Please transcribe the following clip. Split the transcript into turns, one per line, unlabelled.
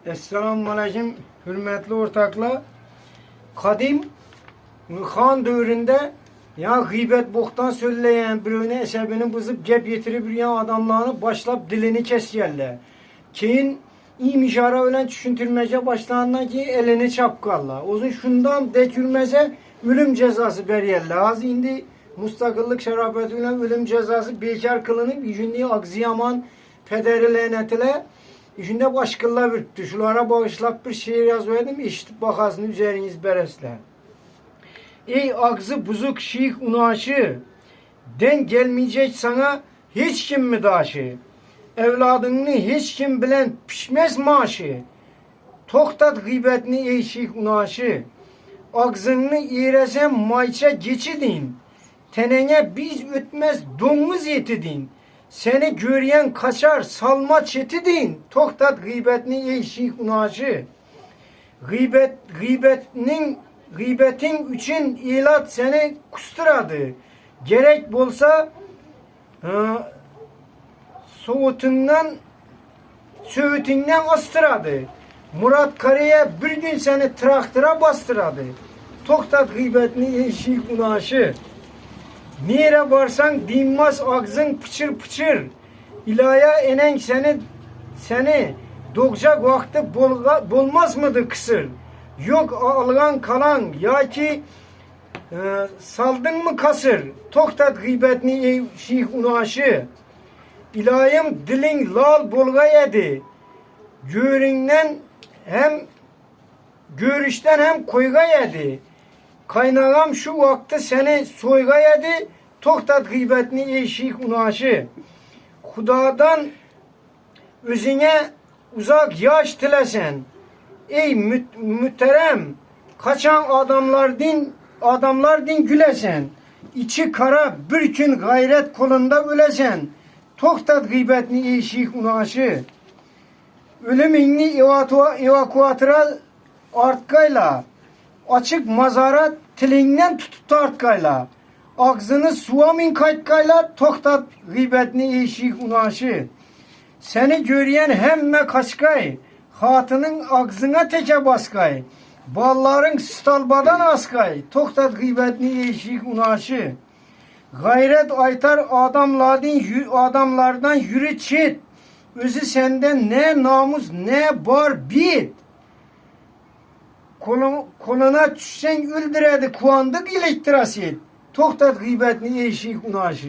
Esselamu Aleyküm hürmetli ortaklar. Kadim Han dövründe ya gıybet boktan söyleyen birine esebini bozup gep getirip bir adamlarını başlap dilini kesyerler. Keyin imişara ölen düşüntürmece başlarından ki elini çapkarlar. Uzun şundan dekürmece ölüm cezası beriyerler. Az indi mustakillik şerafetiyle ölüm cezası bekar kılınıp yüzünde agziyaman pederi lanetile yüzünde başkılla bürttü. Şulara bağışlap bir şiir yazıyordum. İşitip bakasını üzeriniz beresle. Ey ağzı buzuk şeyh unaşı, den gelmeyecek sana hiç kim mi daşı? Evladını hiç kim bilen pişmez maaşı. Toktat gıybetini ey şeyh unaşı. Ağzını iğresem mayça geçidin. Tenene biz ötmez domuz yetidin. Seni göreyen kaçar salma çetidin. Toktat gıybetini ey şeyh unaşı. Gıybetin için ilat seni kusturadı. Gerek bolsa söğütünden astıradı. Murat Karı'ya bir gün seni traktıra bastıradı. Toktat gıybetini ey şeyh unaşı. Nere varsan dinmez ağzın pıçır pıçır. İlaya enen seni doğacak vakti bulmaz mıydı kısır? Yok algan kalan ya ki saldın mı kasır? Toktat gıybetini ey şeyh unaşı. İlayım dilin lal bolga yedi. Görüşten hem koyga yedi. Kaynağım şu vakti seni soyga yedi. Toktat gıybetini ey şeyh unaşı. Hudadan özüne uzak yaş tilesen. Ey müterem, kaçan adamlar din gülesen. İçi kara bir gün gayret kolunda ölesen. Toktat gıybetini ey şeyh unaşı. Ölümünü evakuatıra artkayla. Açık mazara tilinden tutup artkayla. Ağzını suamin kaytkayla. Toktat gıybetini ey şeyh unaşı. Seni göreyen hemme kaçkay. Hatının ağzına teke baskay. Balların stalbadan askay. Toktat gıybetini ey şeyh unaşı. Gayret aytar adamlardan yürü çit. Özü senden ne namus ne bar bit. Koluna düşsen öldüredi kuandık elektrasit. Toktat gıybetini ey şeyh unaşı.